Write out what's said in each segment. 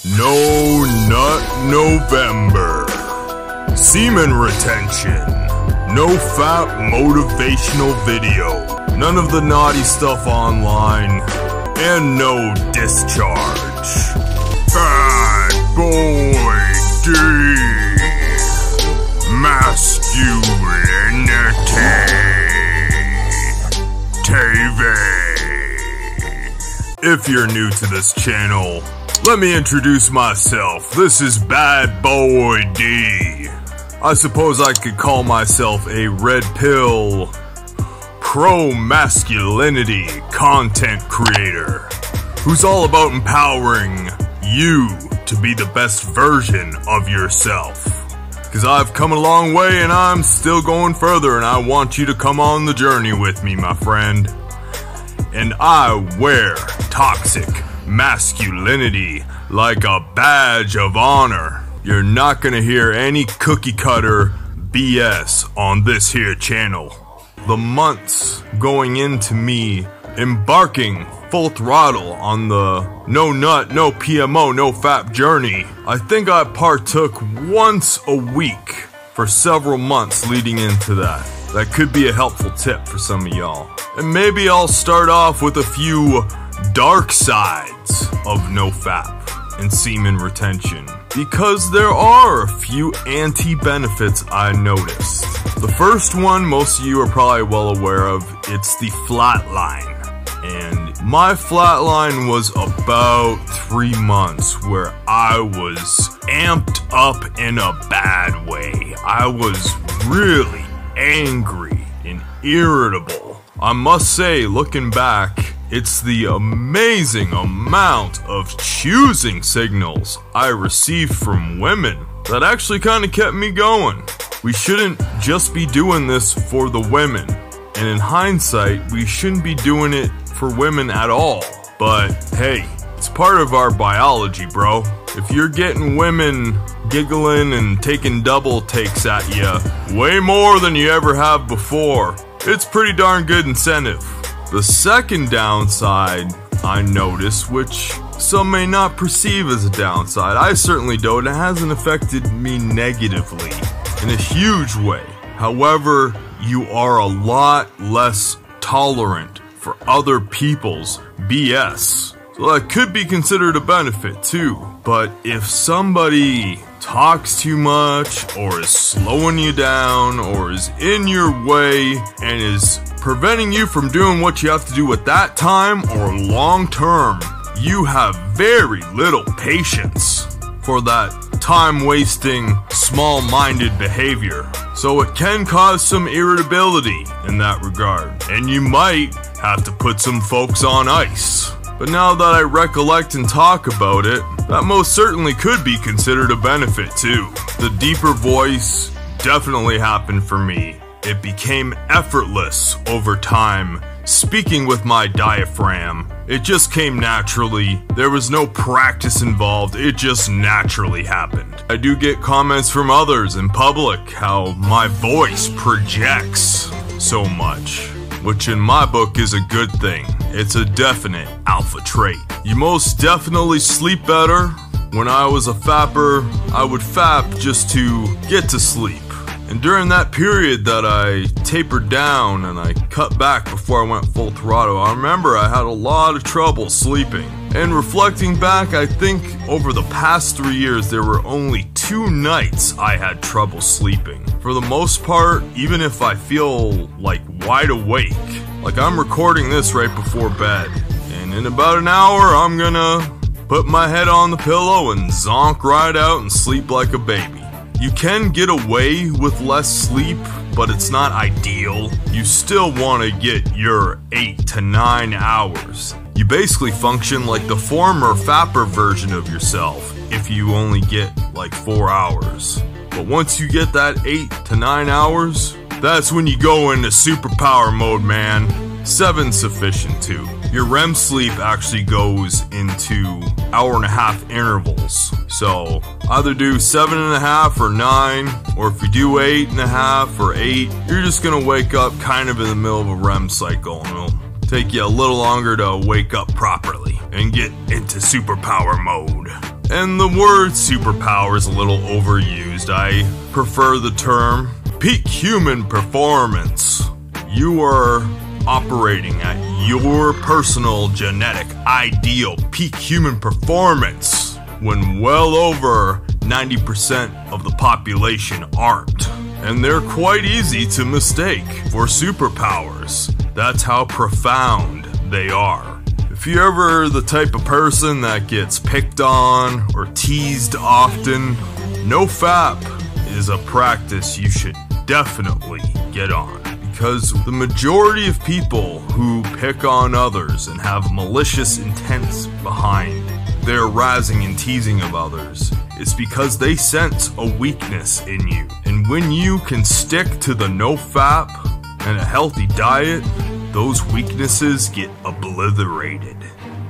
No Nut November. Semen Retention. NoFap Motivational Video. None of the naughty stuff online. And no discharge. Bad Boy D. Masculinity. TV. If you're new to this channel, let me introduce myself. This is Bad Boy D. I suppose I could call myself a red pill, pro-masculinity content creator who's all about empowering you to be the best version of yourself. Because I've come a long way and I'm still going further, and I want you to come on the journey with me, my friend. And I wear toxic masculinity like a badge of honor. You're not gonna hear any cookie cutter BS on this here channel. The months going into me embarking full throttle on the no nut, no PMO, no fap journey, I think I partook once a week for several months leading into that. That could be a helpful tip for some of y'all. And maybe I'll start off with a few dark sides of NoFap and semen retention, because there are a few anti-benefits I noticed. The first one most of you are probably well aware of. It's the flatline. And my flatline was about 3 months where I was amped up in a bad way. I was really angry and irritable. I must say, looking back, it's the amazing amount of choosing signals I received from women that actually kind of kept me going. We shouldn't just be doing this for the women. And in hindsight, we shouldn't be doing it for women at all. But hey, it's part of our biology, bro. If you're getting women giggling and taking double takes at you way more than you ever have before, it's pretty darn good incentive. The second downside I noticed, which some may not perceive as a downside, I certainly don't, it hasn't affected me negatively in a huge way. However, you are a lot less tolerant for other people's BS. So that could be considered a benefit too. But if somebody talks too much, or is slowing you down, or is in your way, and is preventing you from doing what you have to do at that time or long term, you have very little patience for that time-wasting, small-minded behavior. So it can cause some irritability in that regard, and you might have to put some folks on ice. But now that I recollect and talk about it, that most certainly could be considered a benefit too. The deeper voice definitely happened for me. It became effortless over time. Speaking with my diaphragm, it just came naturally. There was no practice involved, it just naturally happened. I do get comments from others in public how my voice projects so much, which in my book is a good thing. It's a definite alpha trait. You most definitely sleep better. When I was a fapper, I would fap just to get to sleep. And during that period that I tapered down and I cut back before I went full throttle, I remember I had a lot of trouble sleeping. And reflecting back, I think over the past 3 years, there were only 2 nights I had trouble sleeping. For the most part, even if I feel like wide awake, like I'm recording this right before bed, and in about an hour, I'm gonna put my head on the pillow and zonk right out and sleep like a baby. You can get away with less sleep, but it's not ideal. You still want to get your 8 to 9 hours. You basically function like the former fapper version of yourself if you only get like 4 hours. But once you get that 8 to 9 hours, that's when you go into superpower mode, man. 7's sufficient too. Your REM sleep actually goes into 1.5-hour intervals. So either do 7.5 or 9, or if you do 8.5 or 8, you're just gonna wake up kind of in the middle of a REM cycle, and it'll take you a little longer to wake up properly and get into superpower mode. And the word superpower is a little overused. I prefer the term peak human performance. You are operating at your personal genetic ideal peak human performance when well over 90% of the population aren't. And they're quite easy to mistake for superpowers. That's how profound they are. If you're ever the type of person that gets picked on or teased often, NoFap is a practice you should definitely get on. Because the majority of people who pick on others and have malicious intents behind their razzing and teasing of others is because they sense a weakness in you. And when you can stick to the NoFap and a healthy diet, those weaknesses get obliterated.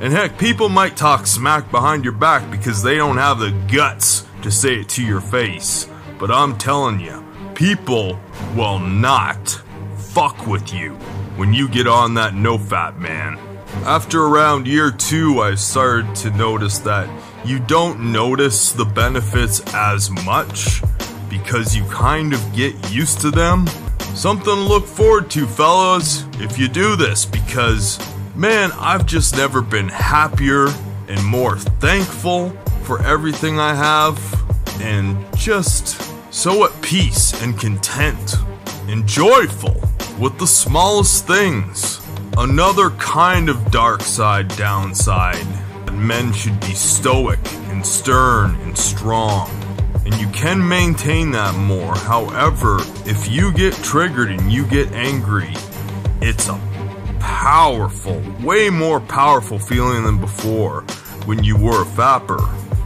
And heck, people might talk smack behind your back because they don't have the guts to say it to your face. But I'm telling you, people will not fuck with you when you get on that NoFap, man. After around year 2, I started to notice that you don't notice the benefits as much because you kind of get used to them. Something to look forward to, fellas, if you do this, because, man, I've just never been happier and more thankful for everything I have, and just so at peace and content and joyful with the smallest things. Another kind of dark downside, that men should be stoic and stern and strong. And you can maintain that more. However, if you get triggered and you get angry, it's a powerful, way more powerful feeling than before when you were a fapper.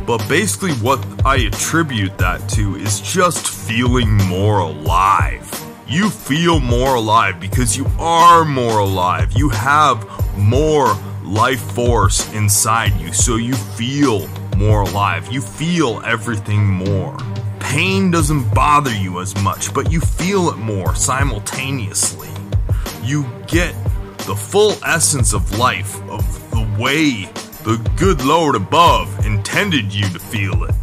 But basically what I attribute that to is just feeling more alive. You feel more alive because you are more alive. You have more life force inside you, so you feel more alive. You feel everything more. Pain doesn't bother you as much, but you feel it more simultaneously. You get the full essence of life, of the way the good Lord above intended you to feel it,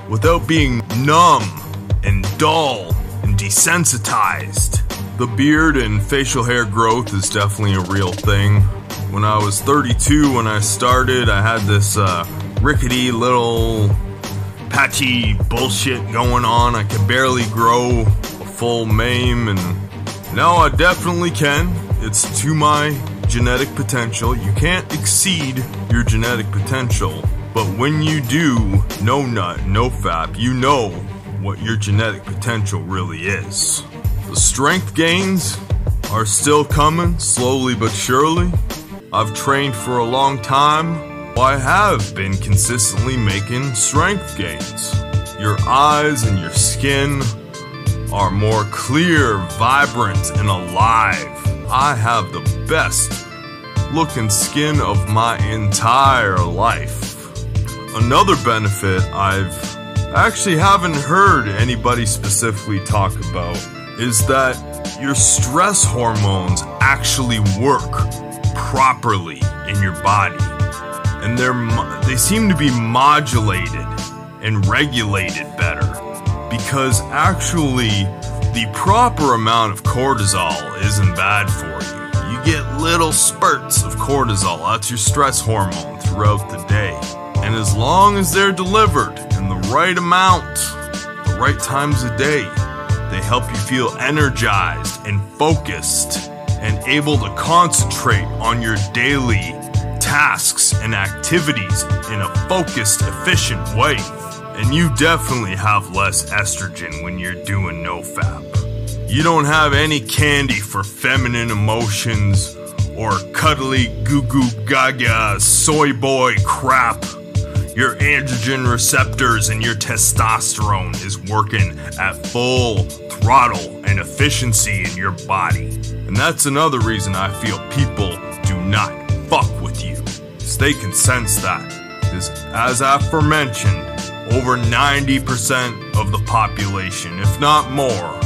without being numb and dull and desensitized. The beard and facial hair growth is definitely a real thing. When I was 32, when I started, I had this rickety little patchy bullshit going on. I could barely grow a full mane, and now I definitely can. It's to my genetic potential. You can't exceed your genetic potential, but when you do no nut, no fap, you know what your genetic potential really is. The strength gains are still coming, slowly but surely. I've trained for a long time. I have been consistently making strength gains. Your eyes and your skin are more clear, vibrant, and alive. I have the best looking skin of my entire life. Another benefit I've actually haven't heard anybody specifically talk about is that your stress hormones actually work properly in your body. And they seem to be modulated and regulated better, because actually the proper amount of cortisol isn't bad for you. You get little spurts of cortisol, that's your stress hormone, throughout the day. And as long as they're delivered in the right amount, the right times of day, they help you feel energized and focused and able to concentrate on your daily tasks and activities in a focused, efficient way. And you definitely have less estrogen when you're doing NoFap. You don't have any candy for feminine emotions or cuddly goo goo gaga soy boy crap. Your androgen receptors and your testosterone is working at full throttle and efficiency in your body. And that's another reason I feel people do not fuck with you, because they can sense that. Because as aforementioned, over 90% of the population, if not more,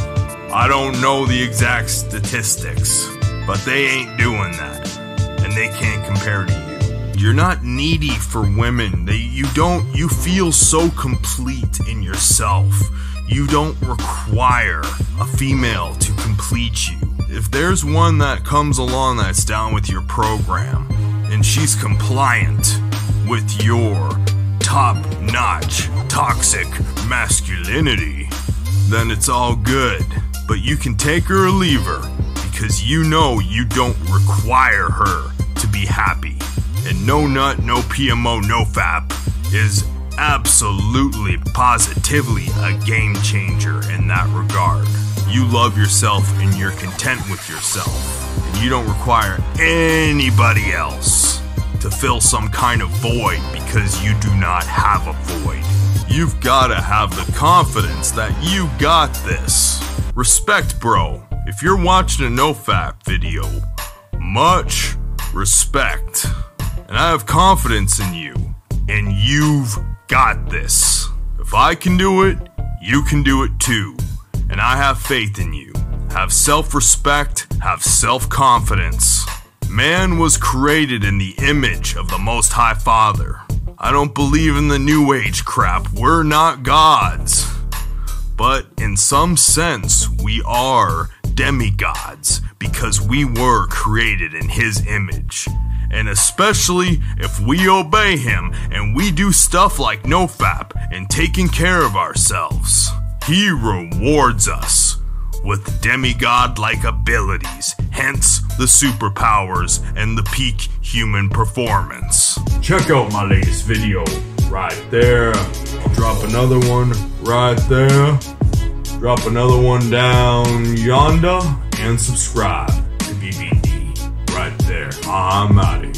I don't know the exact statistics, but they ain't doing that, and they can't compare to you. You're not needy for women. You feel so complete in yourself. You don't require a female to complete you. If there's one that comes along that's down with your program, and she's compliant with your top-notch toxic masculinity, then it's all good. But you can take her or leave her, because you know you don't require her to be happy. And no nut, no PMO, no FAP is absolutely, positively a game changer in that regard. You love yourself and you're content with yourself. And you don't require anybody else to fill some kind of void because you do not have a void. You've gotta have the confidence that you got this. Respect, bro. If you're watching a NoFap video, much respect. And I have confidence in you. And you've got this. If I can do it, you can do it too. And I have faith in you. Have self-respect, have self-confidence. Man was created in the image of the Most High Father. I don't believe in the New Age crap. We're not gods. But in some sense, we are demigods because we were created in His image. And especially if we obey Him and we do stuff like NoFap and taking care of ourselves, He rewards us with demigod-like abilities, hence the superpowers and the peak human performance. Check out my latest video right there. I'll drop another one right there. Drop another one down yonder and subscribe to BBD right there. I'm out of here.